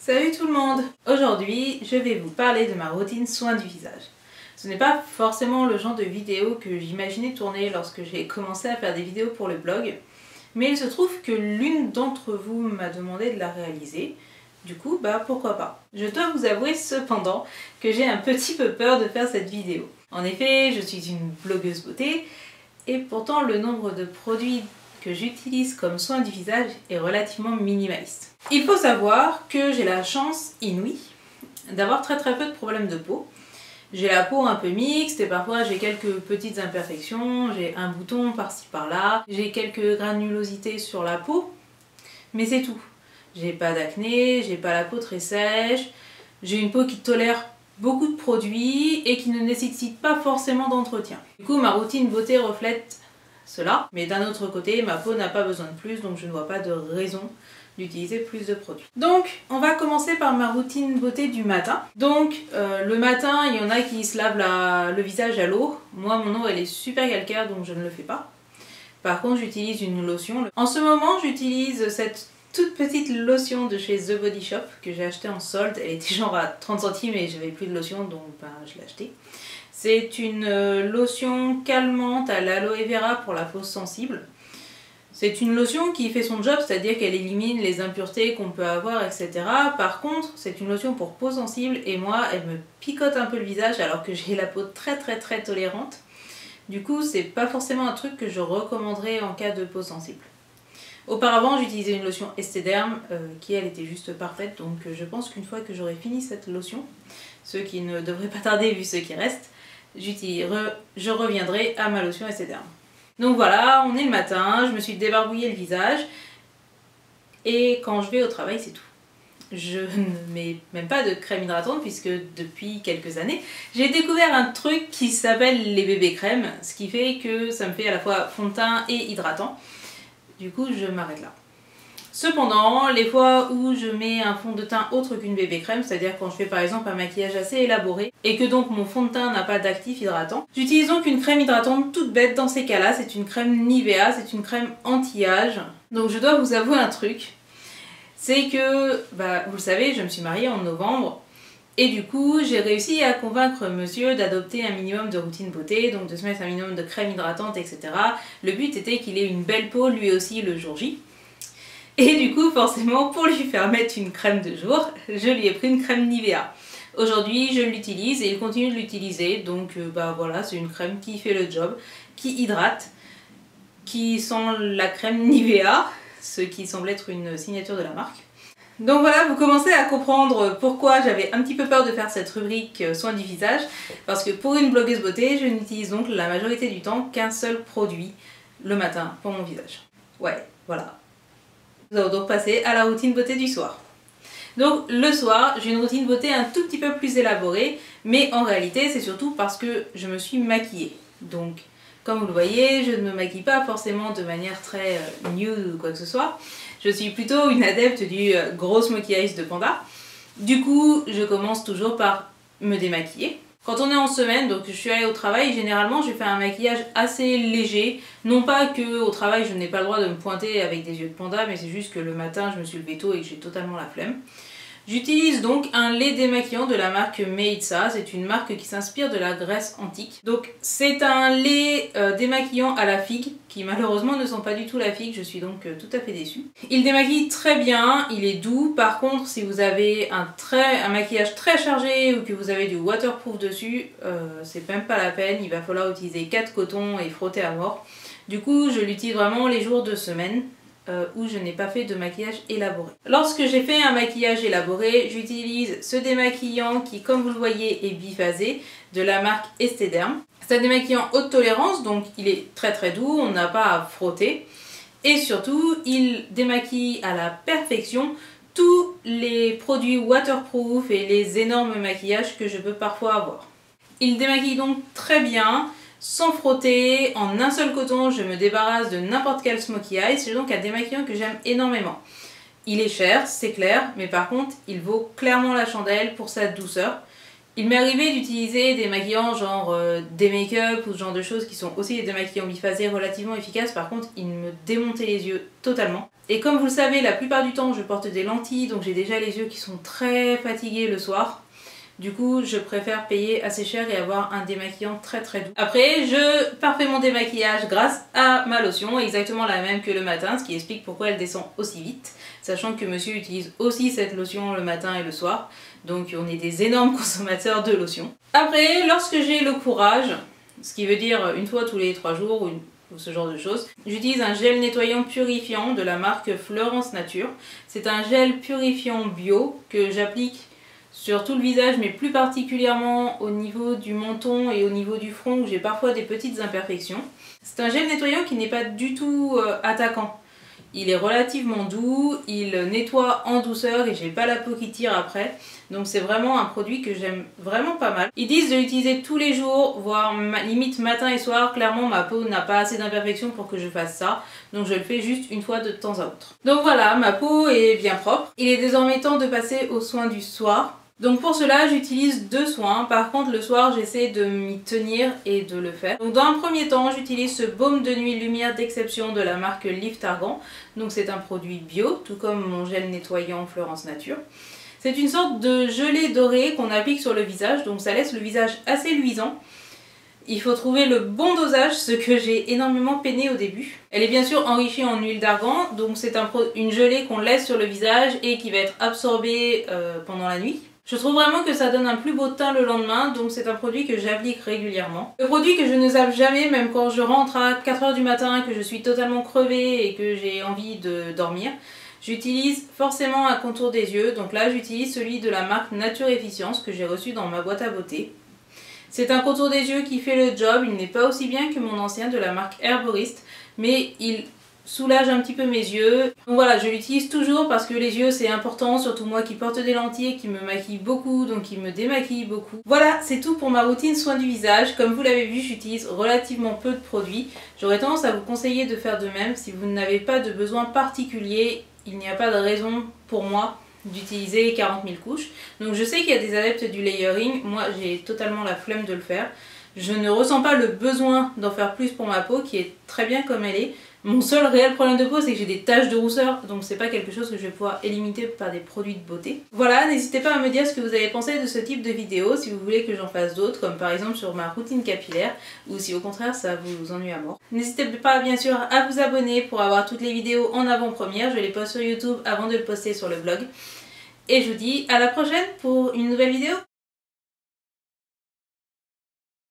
Salut tout le monde! Aujourd'hui, je vais vous parler de ma routine soin du visage. Ce n'est pas forcément le genre de vidéo que j'imaginais tourner lorsque j'ai commencé à faire des vidéos pour le blog, mais il se trouve que l'une d'entre vous m'a demandé de la réaliser. Du coup, pourquoi pas. Je dois vous avouer cependant que j'ai un petit peu peur de faire cette vidéo. En effet, je suis une blogueuse beauté, et pourtant le nombre de produits que j'utilise comme soin du visage est relativement minimaliste. Il faut savoir que j'ai la chance inouïe d'avoir très peu de problèmes de peau. J'ai la peau un peu mixte et parfois j'ai quelques petites imperfections, j'ai un bouton par-ci par-là, j'ai quelques granulosités sur la peau, mais c'est tout. J'ai pas d'acné, j'ai pas la peau très sèche, j'ai une peau qui tolère beaucoup de produits et qui ne nécessite pas forcément d'entretien. Du coup, ma routine beauté reflète cela, mais d'un autre côté, ma peau n'a pas besoin de plus, donc je ne vois pas de raison d'utiliser plus de produits. Donc, on va commencer par ma routine beauté du matin. Donc, le matin, il y en a qui se lavent le visage à l'eau. Moi, mon eau, elle est super calcaire, donc je ne le fais pas. Par contre, j'utilise une lotion. En ce moment, j'utilise cette toute petite lotion de chez The Body Shop que j'ai achetée en solde. Elle était genre à 30 centimes et j'avais plus de lotion, donc je l'ai achetée. C'est une lotion calmante à l'aloe vera pour la peau sensible. C'est une lotion qui fait son job, c'est-à-dire qu'elle élimine les impuretés qu'on peut avoir, etc. Par contre, c'est une lotion pour peau sensible et moi, elle me picote un peu le visage alors que j'ai la peau très tolérante. Du coup, c'est pas forcément un truc que je recommanderais en cas de peau sensible. Auparavant, j'utilisais une lotion Esthederm qui, elle, était juste parfaite. Donc je pense qu'une fois que j'aurai fini cette lotion, ce qui ne devrait pas tarder vu ce qui reste, je reviendrai à ma lotion Esthederm. Donc voilà, on est le matin, je me suis débarbouillé le visage et quand je vais au travail, c'est tout. Je ne mets même pas de crème hydratante puisque depuis quelques années, j'ai découvert un truc qui s'appelle les bébés crèmes, ce qui fait que ça me fait à la fois fond de teint et hydratant. Du coup, je m'arrête là. Cependant, les fois où je mets un fond de teint autre qu'une bébé crème, c'est-à-dire quand je fais par exemple un maquillage assez élaboré et que donc mon fond de teint n'a pas d'actif hydratant, j'utilise donc une crème hydratante toute bête dans ces cas-là. C'est une crème Nivea, c'est une crème anti-âge. Donc je dois vous avouer un truc, c'est que, vous le savez, je me suis mariée en novembre et du coup j'ai réussi à convaincre monsieur d'adopter un minimum de routine beauté, donc de se mettre un minimum de crème hydratante, etc. Le but était qu'il ait une belle peau lui aussi le jour J. Et du coup, forcément, pour lui faire mettre une crème de jour, je lui ai pris une crème Nivea. Aujourd'hui, je l'utilise et il continue de l'utiliser. Donc voilà, c'est une crème qui fait le job, qui hydrate, qui sent la crème Nivea, ce qui semble être une signature de la marque. Donc voilà, vous commencez à comprendre pourquoi j'avais un petit peu peur de faire cette rubrique soin du visage. Parce que pour une blogueuse beauté, je n'utilise donc la majorité du temps qu'un seul produit le matin pour mon visage. Ouais, voilà. Nous allons donc passer à la routine beauté du soir. Donc le soir, j'ai une routine beauté un tout petit peu plus élaborée, mais en réalité c'est surtout parce que je me suis maquillée. Donc comme vous le voyez, je ne me maquille pas forcément de manière très nude ou quoi que ce soit. Je suis plutôt une adepte du gros smokey eyes de Panda. Du coup, je commence toujours par me démaquiller. Quand on est en semaine, donc je suis allée au travail, généralement je fais un maquillage assez léger. Non pas que au travail je n'ai pas le droit de me pointer avec des yeux de panda, mais c'est juste que le matin je me suis levée tôt et que j'ai totalement la flemme. J'utilise donc un lait démaquillant de la marque Meitza, c'est une marque qui s'inspire de la Grèce antique. Donc c'est un lait démaquillant à la figue, qui malheureusement ne sent pas du tout la figue, je suis donc tout à fait déçue. Il démaquille très bien, il est doux, par contre si vous avez un maquillage très chargé ou que vous avez du waterproof dessus, c'est même pas la peine, il va falloir utiliser 4 cotons et frotter à mort. Du coup je l'utilise vraiment les jours de semaine. Où je n'ai pas fait de maquillage élaboré. Lorsque j'ai fait un maquillage élaboré, j'utilise ce démaquillant qui, comme vous le voyez, est biphasé, de la marque Esthederm. C'est un démaquillant haute tolérance, donc il est très doux, on n'a pas à frotter. Et surtout, il démaquille à la perfection tous les produits waterproof et les énormes maquillages que je peux parfois avoir. Il démaquille donc très bien. Sans frotter, en un seul coton, je me débarrasse de n'importe quel smokey eye. C'est donc un démaquillant que j'aime énormément. Il est cher, c'est clair, mais par contre, il vaut clairement la chandelle pour sa douceur. Il m'est arrivé d'utiliser des maquillants genre des make-up ou ce genre de choses qui sont aussi des démaquillants biphasés relativement efficaces. Par contre, ils me démontaient les yeux totalement. Et comme vous le savez, la plupart du temps, je porte des lentilles, donc j'ai déjà les yeux qui sont très fatigués le soir. Du coup, je préfère payer assez cher et avoir un démaquillant très très doux. Après, je parfais mon démaquillage grâce à ma lotion, exactement la même que le matin, ce qui explique pourquoi elle descend aussi vite. Sachant que monsieur utilise aussi cette lotion le matin et le soir. Donc on est des énormes consommateurs de lotion. Après, lorsque j'ai le courage, ce qui veut dire une fois tous les 3 jours ou ce genre de choses, j'utilise un gel nettoyant purifiant de la marque Florence Nature. C'est un gel purifiant bio que j'applique sur tout le visage, mais plus particulièrement au niveau du menton et au niveau du front où j'ai parfois des petites imperfections. C'est un gel nettoyant qui n'est pas du tout attaquant. Il est relativement doux, il nettoie en douceur et j'ai pas la peau qui tire après. Donc c'est vraiment un produit que j'aime vraiment pas mal. Ils disent de l'utiliser tous les jours, voire limite matin et soir. Clairement ma peau n'a pas assez d'imperfections pour que je fasse ça. Donc je le fais juste une fois de temps à autre. Donc voilà, ma peau est bien propre. Il est désormais temps de passer aux soins du soir. Donc pour cela, j'utilise 2 soins. Par contre, le soir, j'essaie de m'y tenir et de le faire. Donc dans un premier temps, j'utilise ce baume de nuit lumière d'exception de la marque Lift Argan. Donc c'est un produit bio, tout comme mon gel nettoyant Florence Nature. C'est une sorte de gelée dorée qu'on applique sur le visage, donc ça laisse le visage assez luisant. Il faut trouver le bon dosage, ce que j'ai énormément peiné au début. Elle est bien sûr enrichie en huile d'argan, donc c'est une gelée qu'on laisse sur le visage et qui va être absorbée pendant la nuit. Je trouve vraiment que ça donne un plus beau teint le lendemain, donc c'est un produit que j'applique régulièrement. Le produit que je ne zappe jamais, même quand je rentre à 4 h du matin, que je suis totalement crevée et que j'ai envie de dormir, j'utilise forcément un contour des yeux. Donc là, j'utilise celui de la marque Nature Efficience que j'ai reçu dans ma boîte à beauté. C'est un contour des yeux qui fait le job, il n'est pas aussi bien que mon ancien de la marque Herborist, mais il soulage un petit peu mes yeux. Donc voilà, je l'utilise toujours parce que les yeux c'est important, surtout moi qui porte des lentilles et qui me maquille beaucoup, donc qui me démaquille beaucoup. Voilà, c'est tout pour ma routine soin du visage. Comme vous l'avez vu, j'utilise relativement peu de produits. J'aurais tendance à vous conseiller de faire de même. Si vous n'avez pas de besoin particulier, il n'y a pas de raison pour moi d'utiliser 40 000 couches. Donc je sais qu'il y a des adeptes du layering, moi j'ai totalement la flemme de le faire. Je ne ressens pas le besoin d'en faire plus pour ma peau qui est très bien comme elle est. Mon seul réel problème de peau c'est que j'ai des taches de rousseur, donc c'est pas quelque chose que je vais pouvoir éliminer par des produits de beauté. Voilà, n'hésitez pas à me dire ce que vous avez pensé de ce type de vidéo, si vous voulez que j'en fasse d'autres, comme par exemple sur ma routine capillaire, ou si au contraire ça vous ennuie à mort. N'hésitez pas bien sûr à vous abonner pour avoir toutes les vidéos en avant-première, je les poste sur YouTube avant de le poster sur le blog. Et je vous dis à la prochaine pour une nouvelle vidéo.